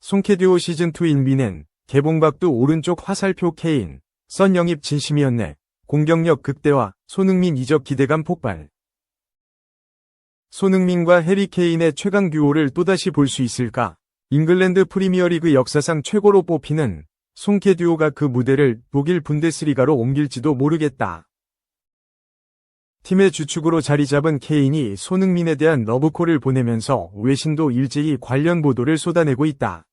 송캐듀오 시즌2인 미넨, 개봉박두 오른쪽 화살표 케인, 선 영입 진심이었네. 공격력 극대화, 손흥민 이적 기대감 폭발. 손흥민과 해리 케인의 최강 듀오를 또다시 볼 수 있을까? 잉글랜드 프리미어리그 역사상 최고로 뽑히는 송캐 듀오가 그 무대를 독일 분데스리가로 옮길지도 모르겠다. 팀의 주축으로 자리 잡은 케인이 손흥민에 대한 러브콜을 보내면서 외신도 일제히 관련 보도를 쏟아내고 있다.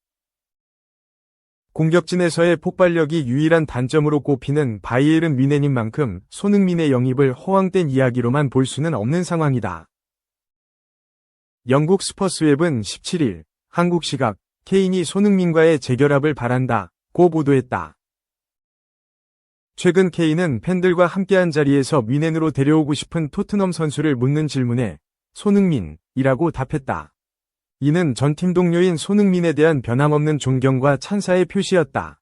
공격진에서의 폭발력이 유일한 단점으로 꼽히는 바이에른 뮌헨인 만큼 손흥민의 영입을 허황된 이야기로만 볼 수는 없는 상황이다. 영국 스퍼스웹은 17일 한국 시각 케인이 손흥민과의 재결합을 바란다고 보도했다. 최근 케인은 팬들과 함께한 자리에서 뮌헨으로 데려오고 싶은 토트넘 선수를 묻는 질문에 손흥민이라고 답했다. 이는 전 팀 동료인 손흥민에 대한 변함없는 존경과 찬사의 표시였다.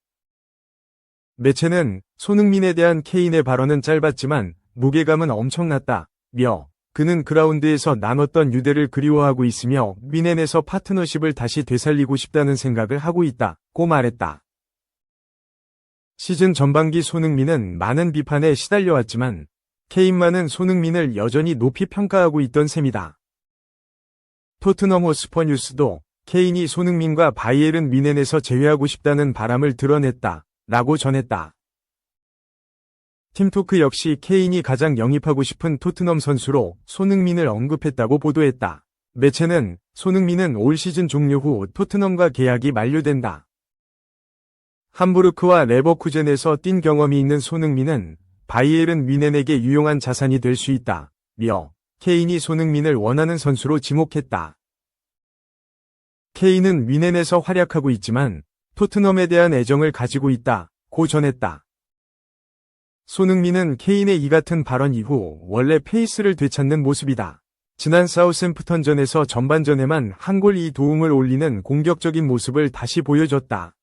매체는 손흥민에 대한 케인의 발언은 짧았지만 무게감은 엄청났다며 그는 그라운드에서 나눴던 유대를 그리워하고 있으며 뮌헨에서 파트너십을 다시 되살리고 싶다는 생각을 하고 있다고 말했다. 시즌 전반기 손흥민은 많은 비판에 시달려왔지만 케인만은 손흥민을 여전히 높이 평가하고 있던 셈이다. 토트넘 호스퍼 뉴스도 케인이 손흥민과 바이에른 뮌헨에서 제외하고 싶다는 바람을 드러냈다 라고 전했다. 팀토크 역시 케인이 가장 영입하고 싶은 토트넘 선수로 손흥민을 언급했다고 보도했다. 매체는 손흥민은 올 시즌 종료 후 토트넘과 계약이 만료된다. 함부르크와 레버쿠젠에서 뛴 경험이 있는 손흥민은 바이에른 뮌헨에게 유용한 자산이 될 수 있다며 케인이 손흥민을 원하는 선수로 지목했다. 케인은 뮌헨에서 활약하고 있지만 토트넘에 대한 애정을 가지고 있다고 전했다. 손흥민은 케인의 이 같은 발언 이후 원래 페이스를 되찾는 모습이다. 지난 사우샘프턴전에서 전반전에만 한 골 2도움을 올리는 공격적인 모습을 다시 보여줬다.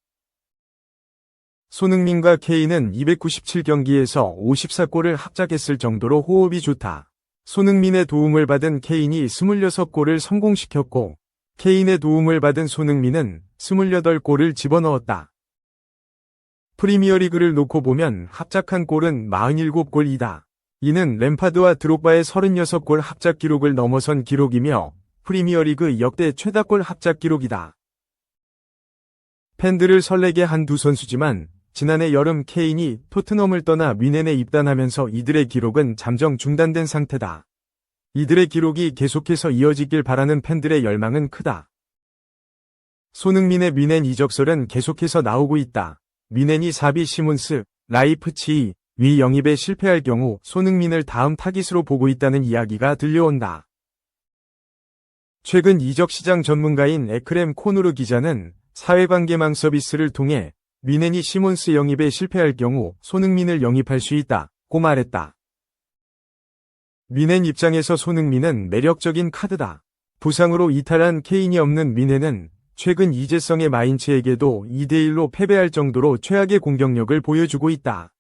손흥민과 케인은 297경기에서 54골을 합작했을 정도로 호흡이 좋다. 손흥민의 도움을 받은 케인이 26골을 성공시켰고 케인의 도움을 받은 손흥민은 28골을 집어넣었다. 프리미어리그를 놓고 보면 합작한 골은 47골이다. 이는 램파드와 드록바의 36골 합작 기록을 넘어선 기록이며 프리미어리그 역대 최다골 합작 기록이다. 팬들을 설레게 한 두 선수지만 지난해 여름 케인이 토트넘을 떠나 뮌헨에 입단하면서 이들의 기록은 잠정 중단된 상태다. 이들의 기록이 계속해서 이어지길 바라는 팬들의 열망은 크다. 손흥민의 뮌헨 이적설은 계속해서 나오고 있다. 뮌헨이 사비 시몬스, 라이프치히 위 영입에 실패할 경우 손흥민을 다음 타깃으로 보고 있다는 이야기가 들려온다. 최근 이적시장 전문가인 에크렘 코누르 기자는 사회관계망 서비스를 통해 뮌헨이 시몬스 영입에 실패할 경우 손흥민을 영입할 수 있다고 말했다. 뮌헨 입장에서 손흥민은 매력적인 카드다. 부상으로 이탈한 케인이 없는 뮌헨은 최근 이재성의 마인츠에게도 2대1로 패배할 정도로 최악의 공격력을 보여주고 있다.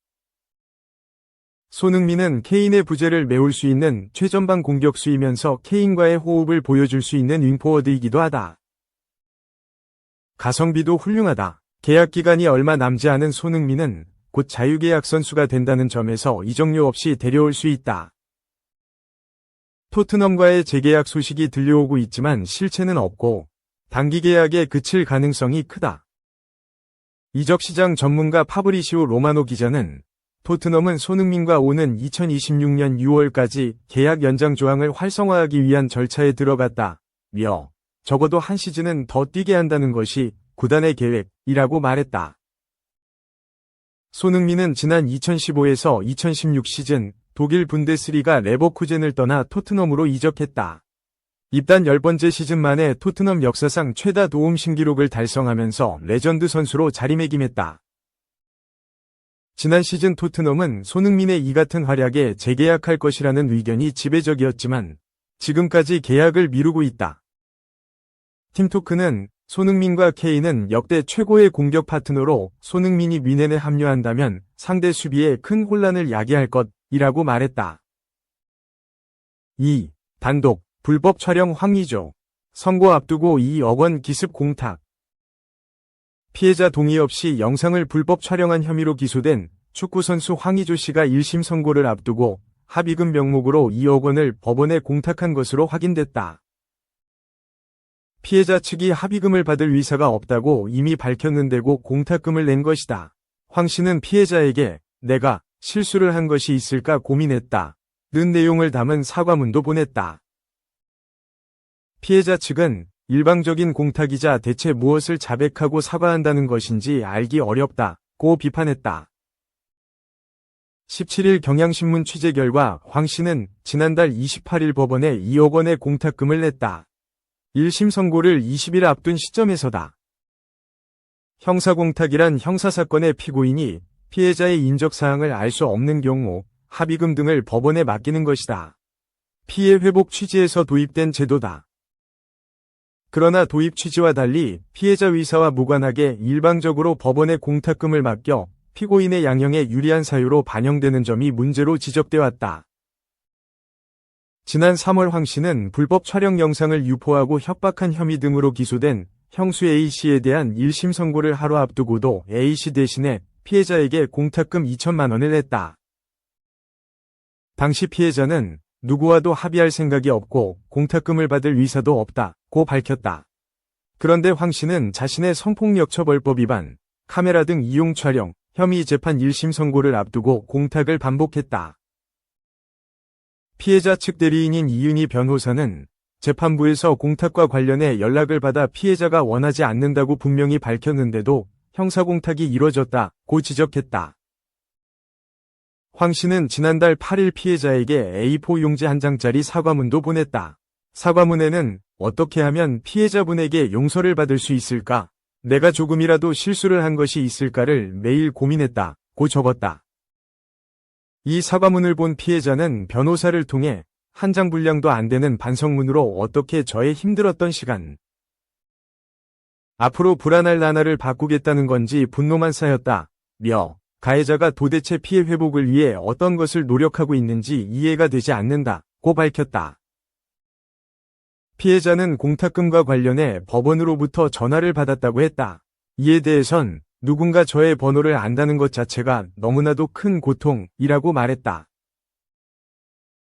손흥민은 케인의 부재를 메울 수 있는 최전방 공격수이면서 케인과의 호흡을 보여줄 수 있는 윙포워드이기도 하다. 가성비도 훌륭하다. 계약 기간이 얼마 남지 않은 손흥민은 곧 자유계약 선수가 된다는 점에서 이적료 없이 데려올 수 있다. 토트넘과의 재계약 소식이 들려오고 있지만 실체는 없고 단기 계약에 그칠 가능성이 크다. 이적시장 전문가 파브리시오 로마노 기자는 토트넘은 손흥민과 오는 2026년 6월까지 계약 연장 조항을 활성화하기 위한 절차에 들어갔다며 적어도 한 시즌은 더 뛰게 한다는 것이 구단의 계획이라고 말했다. 손흥민은 지난 2015에서 2016 시즌 독일 분데스리가 레버쿠젠을 떠나 토트넘으로 이적했다. 입단 10번째 시즌 만에 토트넘 역사상 최다 도움 신기록을 달성하면서 레전드 선수로 자리매김했다. 지난 시즌 토트넘은 손흥민의 이 같은 활약에 재계약할 것이라는 의견이 지배적이었지만 지금까지 계약을 미루고 있다. 팀토크는 손흥민과 케인은 역대 최고의 공격 파트너로 손흥민이 뮌헨에 합류한다면 상대 수비에 큰 혼란을 야기할 것이라고 말했다. 2. 단독, 불법 촬영 황의조. 선고 앞두고 2억 원 기습 공탁. 피해자 동의 없이 영상을 불법 촬영한 혐의로 기소된 축구선수 황의조 씨가 1심 선고를 앞두고 합의금 명목으로 2억 원을 법원에 공탁한 것으로 확인됐다. 피해자 측이 합의금을 받을 의사가 없다고 이미 밝혔는데고 공탁금을 낸 것이다. 황 씨는 피해자에게 내가 실수를 한 것이 있을까 고민했다. 는 내용을 담은 사과문도 보냈다. 피해자 측은 일방적인 공탁이자 대체 무엇을 자백하고 사과한다는 것인지 알기 어렵다고 비판했다. 17일 경향신문 취재 결과 황 씨는 지난달 28일 법원에 2억 원의 공탁금을 냈다. 1심 선고를 20일 앞둔 시점에서다. 형사공탁이란 형사사건의 피고인이 피해자의 인적사항을 알 수 없는 경우 합의금 등을 법원에 맡기는 것이다. 피해 회복 취지에서 도입된 제도다. 그러나 도입 취지와 달리 피해자 의사와 무관하게 일방적으로 법원에 공탁금을 맡겨 피고인의 양형에 유리한 사유로 반영되는 점이 문제로 지적돼 왔다. 지난 3월 황 씨는 불법 촬영 영상을 유포하고 협박한 혐의 등으로 기소된 형수 A씨에 대한 1심 선고를 하루 앞두고도 A씨 대신에 피해자에게 공탁금 2천만 원을 냈다. 당시 피해자는 누구와도 합의할 생각이 없고 공탁금을 받을 의사도 없다고 밝혔다. 그런데 황 씨는 자신의 성폭력처벌법 위반, 카메라 등 이용 촬영, 혐의 재판 1심 선고를 앞두고 공탁을 반복했다. 피해자 측 대리인인 이은희 변호사는 재판부에서 공탁과 관련해 연락을 받아 피해자가 원하지 않는다고 분명히 밝혔는데도 형사공탁이 이뤄졌다고 지적했다. 황 씨는 지난달 8일 피해자에게 A4 용지 한 장짜리 사과문도 보냈다. 사과문에는 어떻게 하면 피해자분에게 용서를 받을 수 있을까? 내가 조금이라도 실수를 한 것이 있을까를 매일 고민했다고 적었다. 이 사과문을 본 피해자는 변호사를 통해 한 장 분량도 안 되는 반성문으로 어떻게 저의 힘들었던 시간, 앞으로 불안할 나날을 바꾸겠다는 건지 분노만 쌓였다며 가해자가 도대체 피해 회복을 위해 어떤 것을 노력하고 있는지 이해가 되지 않는다고 밝혔다. 피해자는 공탁금과 관련해 법원으로부터 전화를 받았다고 했다. 이에 대해선 누군가 저의 번호를 안다는 것 자체가 너무나도 큰 고통이라고 말했다.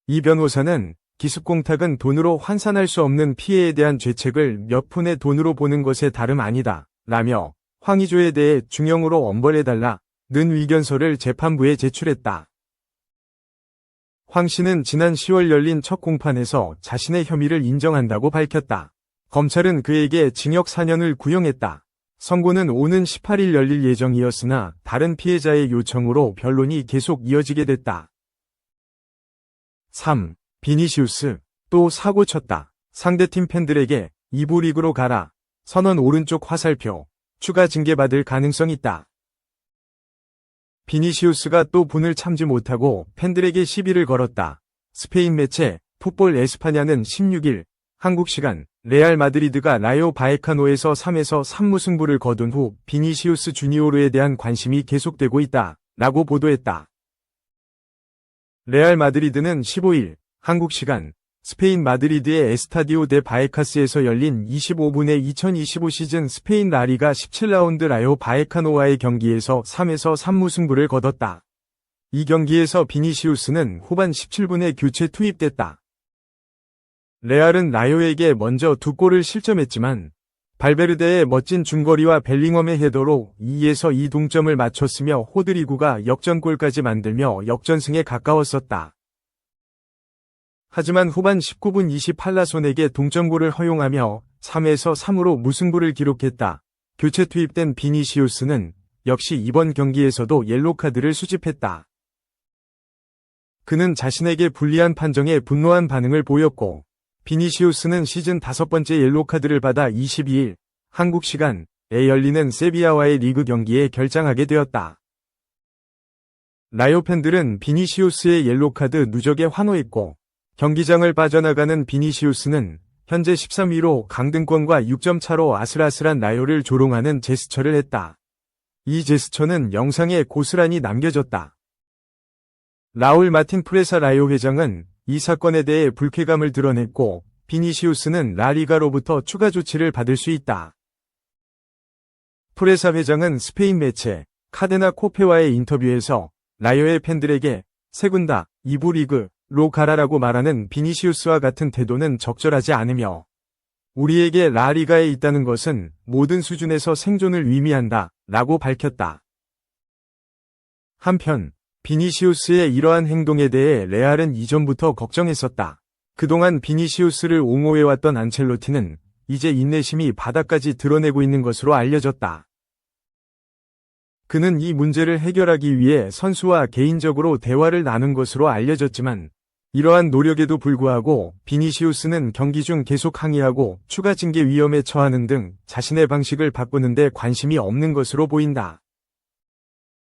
이 변호사는 기습공탁은 돈으로 환산할 수 없는 피해에 대한 죄책을 몇 푼의 돈으로 보는 것에 다름 아니다 라며 황의조에 대해 중형으로 엄벌해달라는 의견서를 재판부에 제출했다. 황 씨는 지난 10월 열린 첫 공판에서 자신의 혐의를 인정한다고 밝혔다. 검찰은 그에게 징역 4년을 구형했다. 선고는 오는 18일 열릴 예정이었으나 다른 피해자의 요청으로 변론이 계속 이어지게 됐다. 3. 비니시우스 또 사고 쳤다. 상대팀 팬들에게 2부 리그로 가라. 선언 오른쪽 화살표. 추가 징계받을 가능성 있다. 비니시우스가 또 분을 참지 못하고 팬들에게 시비를 걸었다. 스페인 매체 풋볼 에스파냐는 16일 한국 시간 레알 마드리드가 라요 바에카노에서 3에서 3무승부를 거둔 후 비니시우스 주니오르에 대한 관심이 계속되고 있다 라고 보도했다. 레알 마드리드는 15일 한국 시간 스페인 마드리드의 에스타디오 데 바에카스에서 열린 25분의 2025 시즌 스페인 라리가 17라운드 라요 바에카노와의 경기에서 3에서 3무승부를 거뒀다. 이 경기에서 비니시우스는 후반 17분에 교체 투입됐다. 레알은 라요에게 먼저 2골을 실점했지만 발베르데의 멋진 중거리와 벨링엄의 헤더로 2에서 2 동점을 맞췄으며 호드리구가 역전골까지 만들며 역전승에 가까웠었다. 하지만 후반 19분 28라손에게 동점골을 허용하며 3에서 3으로 무승부를 기록했다. 교체 투입된 비니시우스는 역시 이번 경기에서도 옐로카드를 수집했다. 그는 자신에게 불리한 판정에 분노한 반응을 보였고 비니시우스는 시즌 5번째 옐로카드를 받아 22일 한국 시간에 열리는 세비야와의 리그 경기에 결장하게 되었다. 라요 팬들은 비니시우스의 옐로카드 누적에 환호했고 경기장을 빠져나가는 비니시우스는 현재 13위로 강등권과 6점 차로 아슬아슬한 라요를 조롱하는 제스처를 했다. 이 제스처는 영상에 고스란히 남겨졌다. 라울 마틴 프레사 라요 회장은 이 사건에 대해 불쾌감을 드러냈고 비니시우스는 라리가로부터 추가 조치를 받을 수 있다. 프레사 회장은 스페인 매체 카데나 코페와의 인터뷰에서 라이어의 팬들에게 세군다, 2부 리그로 가라라고 말하는 비니시우스와 같은 태도는 적절하지 않으며 우리에게 라리가에 있다는 것은 모든 수준에서 생존을 의미한다 라고 밝혔다. 한편 비니시우스의 이러한 행동에 대해 레알은 이전부터 걱정했었다. 그동안 비니시우스를 옹호해왔던 안첼로티는 이제 인내심이 바닥까지 드러내고 있는 것으로 알려졌다. 그는 이 문제를 해결하기 위해 선수와 개인적으로 대화를 나눈 것으로 알려졌지만 이러한 노력에도 불구하고 비니시우스는 경기 중 계속 항의하고 추가 징계 위험에 처하는 등 자신의 방식을 바꾸는 데 관심이 없는 것으로 보인다.